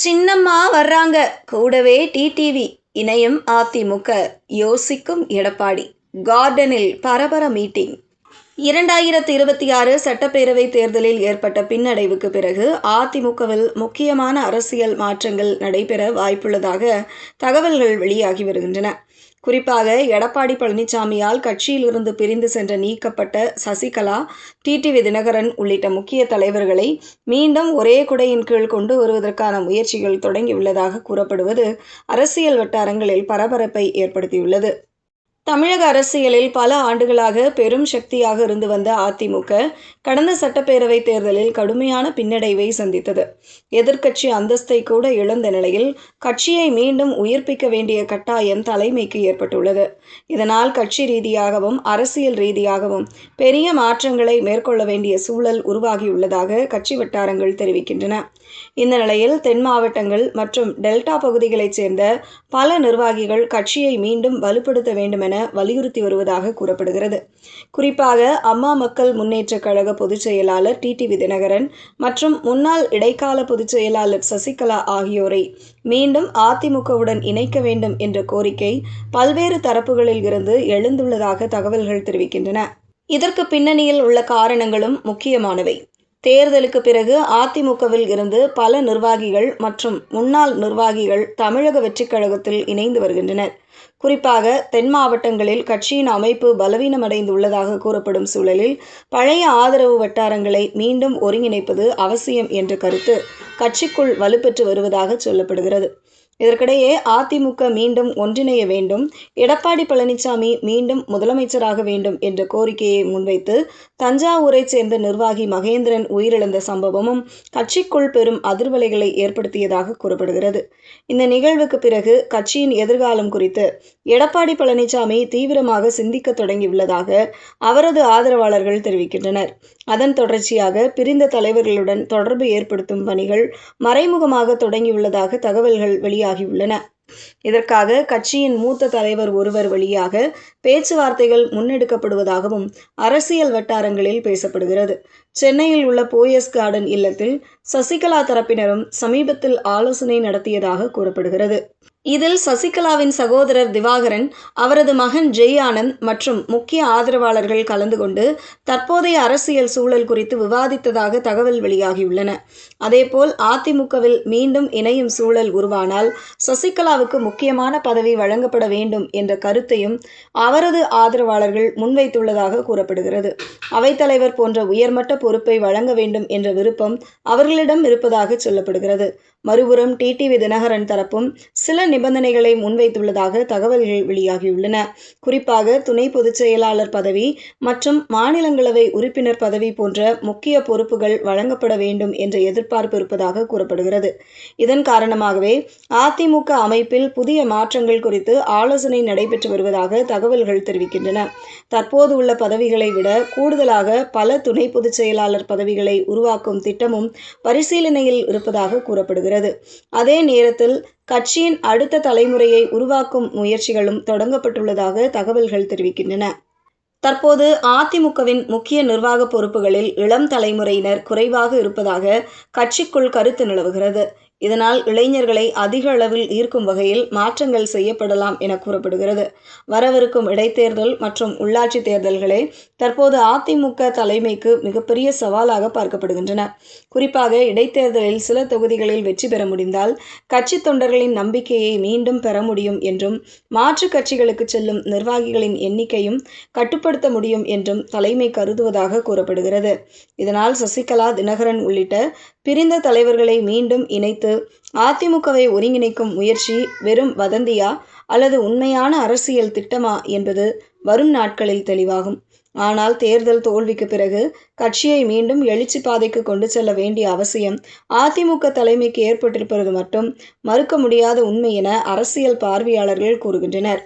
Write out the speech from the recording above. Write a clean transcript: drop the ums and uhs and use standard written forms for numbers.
சின்னம்மா வர்றாங்க, கூடவே டிடிவி. இணையும் அதிமுக, யோசிக்கும் எடப்பாடி. கார்டனில் பரபர மீட்டிங். 2026 சட்டப்பேரவை தேர்தலில் ஏற்பட்ட பின்னடைவுக்கு பிறகு அதிமுகவில் முக்கியமான அரசியல் மாற்றங்கள் நடைபெற வாய்ப்புள்ளதாக தகவல்கள் வெளியாகி வருகின்றன. குறிப்பாக எடப்பாடி பழனிசாமியால் கட்சியிலிருந்து பிரிந்து சென்ற நீக்கப்பட்ட சசிகலா, டிடிவி தினகரன் உள்ளிட்ட முக்கிய தலைவர்களை மீண்டும் ஒரே குடையின் கீழ் கொண்டு வருவதற்கான முயற்சிகள் தொடங்கியுள்ளதாக கூறப்படுவது அரசியல் வட்டாரங்களில் பரபரப்பை ஏற்படுத்தியுள்ளது. தமிழக அரசியலில் பல ஆண்டுகளாக பெரும் சக்தியாக இருந்து வந்த அதிமுக கடந்த சட்டப்பேரவை தேர்தலில் கடுமையான பின்னடைவை சந்தித்தது. எதிர்க்கட்சி அந்தஸ்தை கூட இழந்த நிலையில் கட்சியை மீண்டும் உயிர்ப்பிக்க வேண்டிய கட்டாயம் தலைமைக்கு ஏற்பட்டுள்ளது. இதனால் கட்சி ரீதியாகவும் அரசியல் ரீதியாகவும் பெரிய மாற்றங்களை மேற்கொள்ள வேண்டிய சூழல் உருவாகியுள்ளதாக கட்சி வட்டாரங்கள் தெரிவிக்கின்றன. இந்த நிலையில் தென் மாவட்டங்கள் மற்றும் டெல்டா பகுதிகளைச் சேர்ந்த பல நிர்வாகிகள் கட்சியை மீண்டும் வலுப்படுத்த வேண்டுமென வலியுறுத்தி வருவதாக கூறப்படுகிறது. குறிப்பாக அம்மா மக்கள் முன்னேற்ற கழக பொதுச் செயலாளர் டிடிவி தினகரன் மற்றும் முன்னாள் இடைக்கால பொதுச் செயலாளர் சசிகலா ஆகியோரை மீண்டும் அதிமுகவுடன் இணைக்க வேண்டும் என்ற கோரிக்கை பல்வேறு தரப்புகளில் இருந்து எழுந்துள்ளதாக தகவல்கள் தெரிவிக்கின்றன. இதற்கு பின்னணியில் உள்ள காரணங்களும் முக்கியமானவை. தேர்தலுக்கு பிறகு அதிமுகவில் இருந்து பல நிர்வாகிகள் மற்றும் முன்னாள் நிர்வாகிகள் தமிழக வெற்றிக் கழகத்தில் இணைந்து வருகின்றனர். குறிப்பாக தென் மாவட்டங்களில் கட்சியின் அமைப்பு பலவீனமடைந்துள்ளதாக கூறப்படும் சூழலில் பழைய ஆதரவு வட்டாரங்களை மீண்டும் ஒருங்கிணைப்பது அவசியம் என்ற கருத்து கட்சிக்குள் வலுப்பெற்று வருவதாக சொல்லப்படுகிறது. இதற்கிடையே அதிமுக மீண்டும் ஒன்றிணைய வேண்டும், எடப்பாடி பழனிசாமி மீண்டும் முதலமைச்சராக வேண்டும் என்ற கோரிக்கையை முன்வைத்து தஞ்சாவூரைச் சேர்ந்த நிர்வாகி மகேந்திரன் உயிரிழந்த சம்பவமும் கட்சிக்குள் பெரும் அதிர்வலைகளை ஏற்படுத்தியதாக கூறப்படுகிறது. இந்த நிகழ்வுக்கு பிறகு கட்சியின் எதிர்காலம் குறித்து எடப்பாடி பழனிசாமி தீவிரமாக சிந்திக்க தொடங்கியுள்ளதாக அவரது ஆதரவாளர்கள் தெரிவிக்கின்றனர். அதன் தொடர்ச்சியாக பிரிந்த தலைவர்களுடன் தொடர்பு ஏற்படுத்தும் பணிகள் மறைமுகமாக தொடங்கியுள்ளதாக தகவல்கள் வெளியாகியுள்ளன. இதற்காக கட்சியின் மூத்த தலைவர் ஒருவர் வழியாக பேச்சுவார்த்தைகள் முன்னெடுக்கப்படுவதாகவும் அரசியல் வட்டாரங்களில் பேசப்படுகிறது. சென்னையில் உள்ள போயஸ் கார்டன் இல்லத்தில் சசிகலா தரப்பினரும் சமீபத்தில் ஆலோசனை நடத்தியதாக கூறப்படுகிறது. இதில் சசிகலாவின் சகோதரர் திவாகரன், அவரது மகன் ஜெய் ஆனந்த் மற்றும் முக்கிய ஆதரவாளர்கள் கலந்து கொண்டு தற்போதைய அரசியல் சூழல் குறித்து விவாதித்ததாக தகவல் வெளியாகியுள்ளன. அதேபோல் அதிமுகவில் மீண்டும் இணையும் சூழல் உருவானால் சசிகலாவுக்கு முக்கியமான பதவி வழங்கப்பட வேண்டும் என்ற கருத்தையும் அவரது ஆதரவாளர்கள் முன்வைத்துள்ளதாக கூறப்படுகிறது. அவைத்தலைவர் போன்ற உயர்மட்ட பொறுப்பை வழங்க வேண்டும் என்ற விருப்பம் அவர்களிடம் இருப்பதாக சொல்லப்படுகிறது. மறுபுறம் டிடிவி தினகரன் தரப்பும் சில நிபந்தனைகளை முன்வைத்துள்ளதாக தகவல்கள் வெளியாகியுள்ளன. குறிப்பாக துணை பொதுச் செயலாளர் பதவி மற்றும் மாநிலங்களவை உறுப்பினர் பதவி போன்ற முக்கிய பொறுப்புகள் வழங்கப்பட வேண்டும் என்ற எதிர்பார்ப்பு இருப்பதாக கூறப்படுகிறது. இதன் காரணமாகவே அதிமுக அமைப்பில் புதிய மாற்றங்கள் குறித்து ஆலோசனை நடைபெற்று வருவதாக தகவல்கள் தெரிவிக்கின்றன. தற்போது உள்ள பதவிகளை விட கூடுதலாக பல துணை பொதுச் செயலாளர் பதவிகளை உருவாக்கும் திட்டமும் பரிசீலனையில் இருப்பதாக கூறப்படுகிறது. அதே நேரத்தில் கட்சியின் அடுத்த தலைமுறையை உருவாக்கும் முயற்சிகளும் தொடங்கப்பட்டுள்ளதாக தகவல்கள் தெரிவிக்கின்றன. தற்போது அதிமுகவின் முக்கிய நிர்வாக பொறுப்புகளில் இளம் தலைமுறையினர் குறைவாக இருப்பதாக கட்சிக்குள் கருத்து நிலவுகிறது. இதனால் இளைஞர்களை அதிக அளவில் ஈர்க்கும் வகையில் மாற்றங்கள் செய்யப்படலாம் என கூறப்படுகிறது. வரவிருக்கும் இடைத்தேர்தல் மற்றும் உள்ளாட்சி தேர்தல்களே தற்போது அதிமுக தலைமைக்கு மிகப்பெரிய சவாலாக பார்க்கப்படுகின்றன. குறிப்பாக இடைத்தேர்தலில் சில தொகுதிகளில் வெற்றி பெற முடிந்தால் கட்சி தொண்டர்களின் நம்பிக்கையை மீண்டும் பெற முடியும் என்றும் மாற்று கட்சிகளுக்கு செல்லும் நிர்வாகிகளின் எண்ணிக்கையும் கட்டுப்படுத்த முடியும் என்றும் தலைமை கருதுவதாக கூறப்படுகிறது. இதனால் சசிகலா, தினகரன் உள்ளிட்ட பிரிந்த தலைவர்களை மீண்டும் இணைத்து அதிமுகவை ஒருங்கிணைக்கும் முயற்சி வெறும் வதந்தியா அல்லது உண்மையான அரசியல் திட்டமா என்பது வரும் நாட்களில் தெளிவாகும். ஆனால் தேர்தல் தோல்விக்கு பிறகு கட்சியை மீண்டும் எழுச்சி பாதைக்கு கொண்டு செல்ல வேண்டிய அவசியம் அதிமுக தலைமைக்கு ஏற்பட்டிருப்பது மட்டும் மறுக்க முடியாத உண்மை என அரசியல் பார்வையாளர்கள் கூறுகின்றனர்.